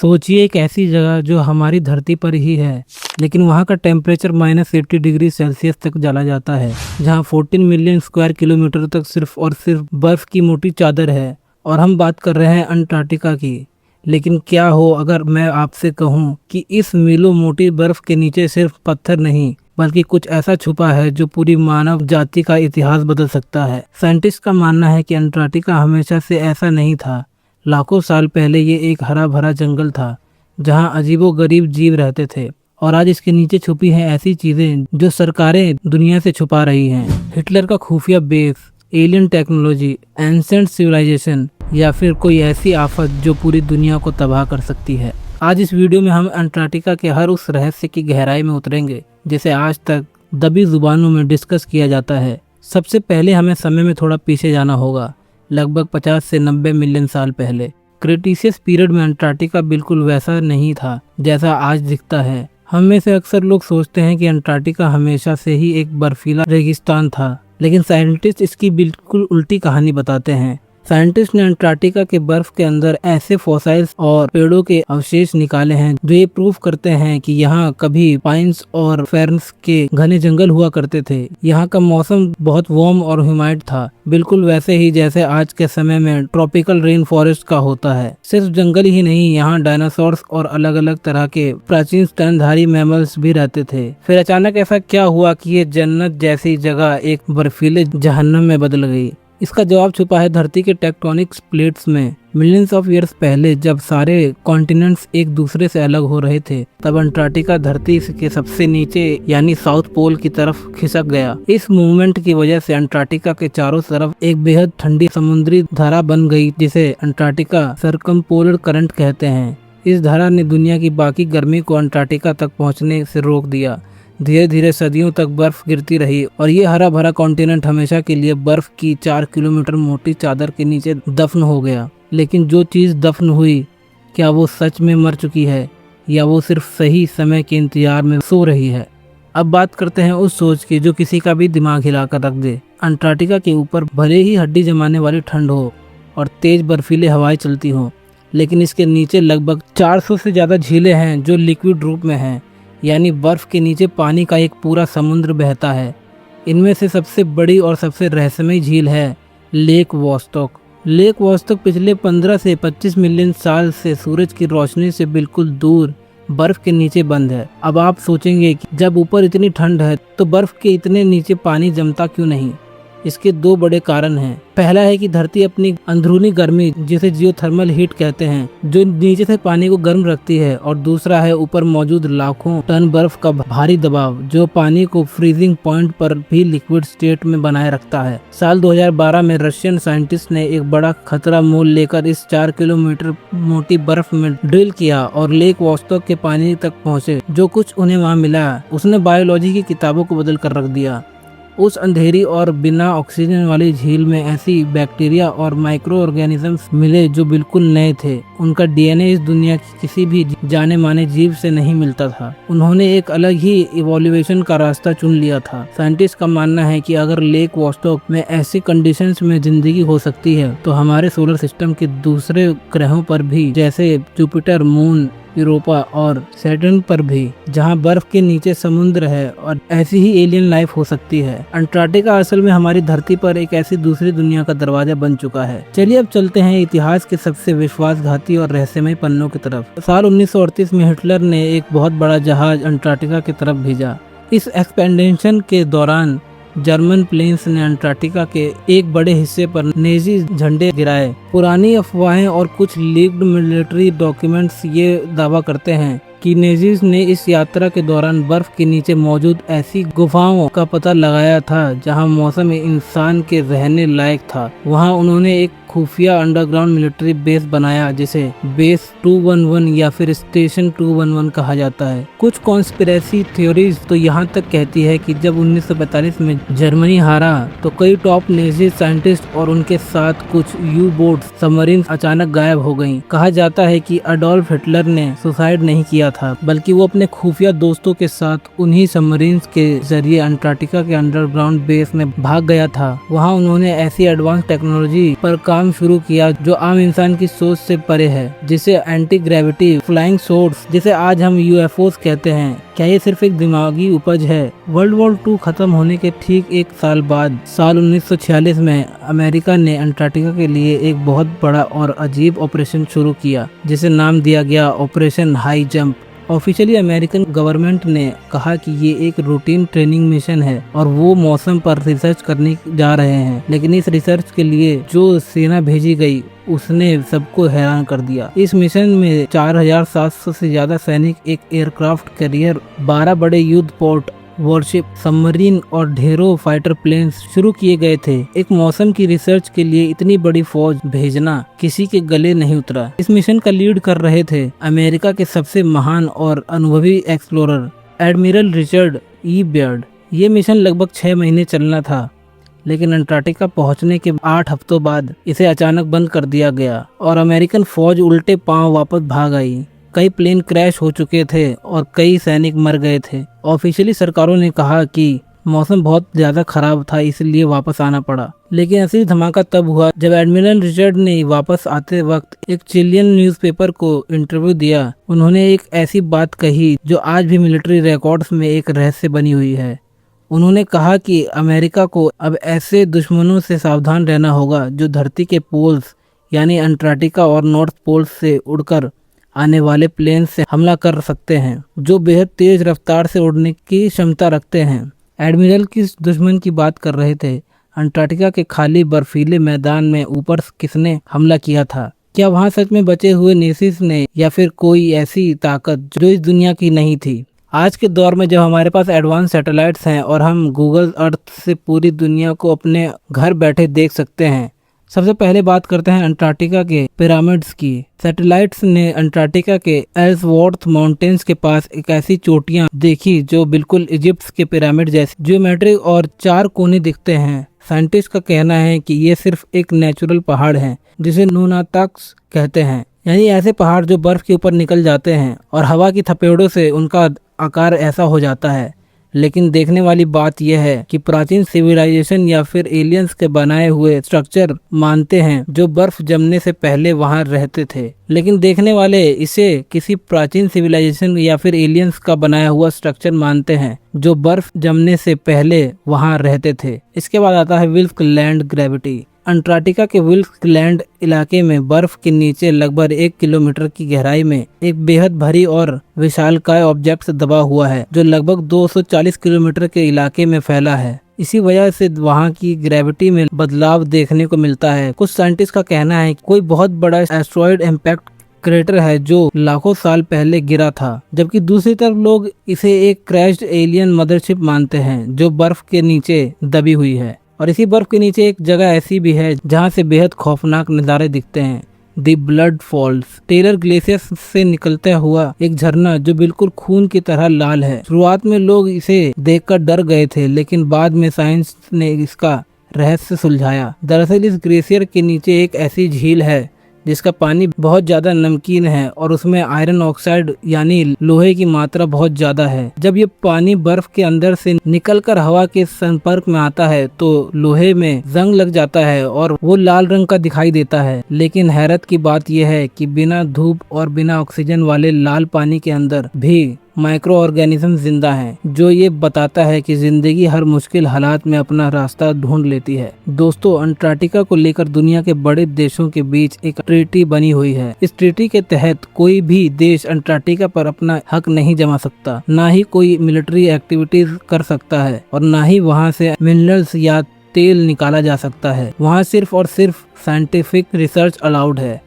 सोचिए एक ऐसी जगह जो हमारी धरती पर ही है, लेकिन वहाँ का टेम्परेचर -80 डिग्री सेल्सियस तक चला जाता है, जहाँ 14 मिलियन स्क्वायर किलोमीटर तक सिर्फ और सिर्फ बर्फ की मोटी चादर है। और हम बात कर रहे हैं अंटार्कटिका की। लेकिन क्या हो अगर मैं आपसे कहूँ कि इस मीलों मोटी बर्फ के नीचे सिर्फ पत्थर नहीं, बल्कि कुछ ऐसा छुपा है जो पूरी मानव जाति का इतिहास बदल सकता है। साइंटिस्ट का मानना है कि अंटार्कटिका हमेशा से ऐसा नहीं था। लाखों साल पहले ये एक हरा भरा जंगल था, जहां अजीबो गरीब जीव रहते थे। और आज इसके नीचे छुपी हैं ऐसी चीजें जो सरकारें दुनिया से छुपा रही हैं। हिटलर का खुफिया base, alien technology, ancient civilization या फिर कोई ऐसी आफत जो पूरी दुनिया को तबाह कर सकती है। आज इस वीडियो में हम अंटार्कटिका के हर उस रहस्य की गहराई में उतरेंगे जिसे आज तक दबी जुबानों में डिस्कस किया जाता है। सबसे पहले हमें समय में थोड़ा पीछे जाना होगा, लगभग 50 से 90 मिलियन साल पहले। क्रेटिशियस पीरियड में अंटार्कटिका बिल्कुल वैसा नहीं था जैसा आज दिखता है। हम में से अक्सर लोग सोचते हैं कि अंटार्कटिका हमेशा से ही एक बर्फीला रेगिस्तान था, लेकिन साइंटिस्ट इसकी बिल्कुल उल्टी कहानी बताते हैं। साइंटिस्ट ने अंटार्कटिका के बर्फ के अंदर ऐसे फॉसाइल्स और पेड़ों के अवशेष निकाले हैं जो ये प्रूव करते हैं कि यहाँ कभी पाइन्स और फेर्न्स के घने जंगल हुआ करते थे। यहाँ का मौसम बहुत वार्म और ह्यूमिड था, बिल्कुल वैसे ही जैसे आज के समय में ट्रॉपिकल रेन फॉरेस्ट का होता है। सिर्फ जंगल ही नहीं, यहाँ डायनासोर्स और अलग अलग तरह के प्राचीन स्तनधारी मैमल्स भी रहते थे। फिर अचानक ऐसा क्या हुआ कि ये जन्नत जैसी जगह एक बर्फीले जहन्नम में बदल गई? इसका जवाब छुपा है धरती के टेक्टोनिक प्लेट्स में। मिलियंस ऑफ ईयर्स पहले जब सारे कॉन्टिनेंट्स एक दूसरे से अलग हो रहे थे, तब अंटार्कटिका धरती के सबसे नीचे यानी साउथ पोल की तरफ खिसक गया। इस मूवमेंट की वजह से अंटार्कटिका के चारों तरफ एक बेहद ठंडी समुद्री धारा बन गई, जिसे अंटार्कटिका सरकमपोलर करंट कहते हैं। इस धारा ने दुनिया की बाकी गर्मी को अंटार्कटिका तक पहुँचने से रोक दिया। धीरे धीरे सदियों तक बर्फ गिरती रही और ये हरा भरा कॉन्टिनेंट हमेशा के लिए बर्फ की 4 किलोमीटर मोटी चादर के नीचे दफन हो गया। लेकिन जो चीज़ दफन हुई, क्या वो सच में मर चुकी है या वो सिर्फ सही समय के इंतजार में सो रही है? अब बात करते हैं उस सोच की जो किसी का भी दिमाग हिलाकर रख दे। अंटार्कटिका के ऊपर भले ही हड्डी जमाने वाली ठंड हो और तेज बर्फीले हवाएं चलती हों, लेकिन इसके नीचे लगभग 400 से ज़्यादा झीलें हैं जो लिक्विड रूप में हैं, यानी बर्फ के नीचे पानी का एक पूरा समुद्र बहता है। इनमें से सबसे बड़ी और सबसे रहस्यमयी झील है लेक वोस्टॉक। लेक वोस्टॉक पिछले 15 से 25 मिलियन साल से सूरज की रोशनी से बिल्कुल दूर बर्फ के नीचे बंद है। अब आप सोचेंगे कि जब ऊपर इतनी ठंड है तो बर्फ के इतने नीचे पानी जमता क्यों नहीं? इसके दो बड़े कारण हैं। पहला है कि धरती अपनी अंदरूनी गर्मी, जिसे जियोथर्मल हीट कहते हैं, जो नीचे से पानी को गर्म रखती है, और दूसरा है ऊपर मौजूद लाखों टन बर्फ का भारी दबाव, जो पानी को फ्रीजिंग पॉइंट पर भी लिक्विड स्टेट में बनाए रखता है। साल 2012 में रशियन साइंटिस्ट ने एक बड़ा खतरा मोल लेकर इस 4 किलोमीटर मोटी बर्फ में ड्रिल किया और लेक वोस्टॉक के पानी तक पहुँचे। जो कुछ उन्हें वहाँ मिला उसने बायोलॉजी की किताबों को बदल कर रख दिया। उस अंधेरी और बिना ऑक्सीजन वाली झील में ऐसी बैक्टीरिया और माइक्रो ऑर्गेनिजम्स मिले जो बिल्कुल नए थे। उनका डीएनए इस दुनिया की किसी भी जाने माने जीव से नहीं मिलता था। उन्होंने एक अलग ही इवोल्यूशन का रास्ता चुन लिया था। साइंटिस्ट का मानना है कि अगर लेक वोस्टॉक में ऐसी कंडीशंस में जिंदगी हो सकती है, तो हमारे सोलर सिस्टम के दूसरे ग्रहों पर भी, जैसे जुपिटर, मून, यूरोपा और सैटर्न पर भी, जहां बर्फ के नीचे समुद्र है, और ऐसी ही एलियन लाइफ हो सकती है। अंटार्कटिका असल में हमारी धरती पर एक ऐसी दूसरी दुनिया का दरवाजा बन चुका है। चलिए अब चलते हैं इतिहास के सबसे विश्वासघाती और रहस्यमय पन्नों की तरफ। साल 1938 में हिटलर ने एक बहुत बड़ा जहाज अंटार्कटिका की तरफ भेजा। इस एक्सपेडिशन के दौरान जर्मन प्लेन्स ने अंटार्कटिका के एक बड़े हिस्से पर नेजी झंडे गिराए। पुरानी अफवाहें और कुछ लीक्ड मिलिट्री डॉक्यूमेंट्स ये दावा करते हैं कि नेजीज ने इस यात्रा के दौरान बर्फ के नीचे मौजूद ऐसी गुफाओं का पता लगाया था जहां मौसम इंसान के रहने लायक था। वहां उन्होंने एक खुफिया अंडरग्राउंड मिलिट्री बेस बनाया, जिसे बेस 211 या फिर स्टेशन 211 कहा जाता है। कुछ कॉन्स्पिरेसी थ्योरीज तो यहाँ तक कहती है कि जब 1945 में जर्मनी हारा तो कई टॉप नेजी साइंटिस्ट और उनके साथ कुछ यू बोट सबमरीन अचानक गायब हो गयी। कहा जाता है कि अडोल्फ हिटलर ने सुसाइड नहीं किया था, बल्कि वो अपने खुफिया दोस्तों के साथ उन्हीं सबमरीन्स के जरिए अंटार्कटिका के अंडरग्राउंड बेस में भाग गया था। वहाँ उन्होंने ऐसी एडवांस टेक्नोलॉजी पर काम काम शुरू किया जो आम इंसान की सोच से परे है, जिसे एंटी ग्रेविटी फ्लाइंग सोर्स, जिसे आज हम यूएफओस कहते हैं। क्या ये सिर्फ एक दिमागी उपज है? वर्ल्ड वॉर 2 खत्म होने के ठीक एक साल बाद साल 1946 में अमेरिका ने अंटार्कटिका के लिए एक बहुत बड़ा और अजीब ऑपरेशन शुरू किया, जिसे नाम दिया गया operation high jump. Officially American government ने कहा कि ये एक रूटीन ट्रेनिंग मिशन है और वो मौसम पर रिसर्च करने जा रहे हैं, लेकिन इस रिसर्च के लिए जो सेना भेजी गई उसने सबको हैरान कर दिया। इस मिशन में 4700 से ज्यादा सैनिक, एक एयरक्राफ्ट कैरियर, 12 बड़े युद्ध पोर्ट, वॉरशिप, सबमरीन और ढेरों फाइटर प्लेन्स शुरू किए गए थे। एक मौसम की रिसर्च के लिए इतनी बड़ी फौज भेजना किसी के गले नहीं उतरा। इस मिशन का लीड कर रहे थे अमेरिका के सबसे महान और अनुभवी एक्सप्लोरर एडमिरल रिचर्ड ई बियर्ड। ये मिशन लगभग 6 महीने चलना था, लेकिन अंटार्कटिका पहुंचने के 8 हफ्तों बाद इसे अचानक बंद कर दिया गया और अमेरिकन फौज उल्टे पांव वापस भाग आई। कई प्लेन क्रैश हो चुके थे और कई सैनिक मर गए थे। ऑफिशियली सरकारों ने कहा कि मौसम बहुत ज्यादा खराब था, इसलिए वापस आना पड़ा। लेकिन असली धमाका तब हुआ जब एडमिरल रिचर्ड ने वापस आते वक्त एक चिलियन न्यूज़पेपर को इंटरव्यू दिया। उन्होंने एक ऐसी बात कही जो आज भी मिलिट्री रिकॉर्ड्स में एक रहस्य बनी हुई है। उन्होंने कहा कि अमेरिका को अब ऐसे दुश्मनों से सावधान रहना होगा जो धरती के पोल्स यानी अंटार्कटिका और नॉर्थ पोल से उड़कर आने वाले प्लेन से हमला कर सकते हैं, जो बेहद तेज रफ्तार से उड़ने की क्षमता रखते हैं। एडमिरल किस दुश्मन की बात कर रहे थे? अंटार्कटिका के खाली बर्फीले मैदान में ऊपर किसने हमला किया था? क्या वहां सच में बचे हुए नेसिस ने, या फिर कोई ऐसी ताकत जो इस दुनिया की नहीं थी? आज के दौर में जब हमारे पास एडवांस सैटेलाइट्स हैं और हम गूगल अर्थ से पूरी दुनिया को अपने घर बैठे देख सकते हैं, सबसे पहले बात करते हैं अंटार्कटिका के पिरामिड्स की। सैटेलाइट्स ने अंटार्कटिका के एल्सवर्थ माउंटेन्स के पास एक ऐसी चोटियां देखी जो बिल्कुल इजिप्ट के पिरामिड जैसी ज्योमेट्रिक और 4 कोने दिखते हैं। साइंटिस्ट का कहना है कि ये सिर्फ एक नेचुरल पहाड़ है जिसे नुनाताक्स कहते हैं, यानी ऐसे पहाड़ जो बर्फ के ऊपर निकल जाते हैं और हवा की थपेड़ों से उनका आकार ऐसा हो जाता है। लेकिन देखने वाली बात यह है कि प्राचीन सिविलाइजेशन या फिर एलियंस के बनाए हुए स्ट्रक्चर मानते हैं जो बर्फ जमने से पहले वहां रहते थे। लेकिन देखने वाले इसे किसी प्राचीन सिविलाइजेशन या फिर एलियंस का बनाया हुआ स्ट्रक्चर मानते हैं जो बर्फ जमने से पहले वहां रहते थे। इसके बाद आता है विल्क लैंड ग्रेविटी। अंटार्कटिका के विल्क लैंड इलाके में बर्फ के नीचे लगभग 1 किलोमीटर की गहराई में एक बेहद भारी और विशालकाय ऑब्जेक्ट दबा हुआ है जो लगभग 240 किलोमीटर के इलाके में फैला है। इसी वजह से वहां की ग्रेविटी में बदलाव देखने को मिलता है। कुछ साइंटिस्ट का कहना है कि कोई बहुत बड़ा एस्टेरॉयड इम्पैक्ट क्रेटर है जो लाखों साल पहले गिरा था, जबकि दूसरी तरफ लोग इसे एक क्रैश्ड एलियन मदरशिप मानते हैं जो बर्फ के नीचे दबी हुई है। और इसी बर्फ के नीचे एक जगह ऐसी भी है जहां से बेहद खौफनाक नज़ारे दिखते हैं, the Blood Falls. Taylor Glacier से निकलता हुआ एक झरना जो बिल्कुल खून की तरह लाल है। शुरुआत में लोग इसे देखकर डर गए थे, लेकिन बाद में साइंस ने इसका रहस्य सुलझाया। दरअसल इस ग्लेशियर के नीचे एक ऐसी झील है जिसका पानी बहुत ज्यादा नमकीन है और उसमें आयरन ऑक्साइड यानी लोहे की मात्रा बहुत ज्यादा है। जब ये पानी बर्फ के अंदर से निकलकर हवा के संपर्क में आता है तो लोहे में जंग लग जाता है और वो लाल रंग का दिखाई देता है। लेकिन हैरत की बात यह है कि बिना धूप और बिना ऑक्सीजन वाले लाल पानी के अंदर भी माइक्रो ऑर्गेनिज्म जिंदा हैं, जो ये बताता है कि जिंदगी हर मुश्किल हालात में अपना रास्ता ढूंढ लेती है। दोस्तों, अंटार्कटिका को लेकर दुनिया के बड़े देशों के बीच एक ट्रीटी बनी हुई है। इस ट्रीटी के तहत कोई भी देश अंटार्कटिका पर अपना हक नहीं जमा सकता, ना ही कोई मिलिट्री एक्टिविटीज कर सकता है और ना ही वहाँ से मिनरल्स या तेल निकाला जा सकता है। वहाँ सिर्फ और सिर्फ साइंटिफिक रिसर्च अलाउड है।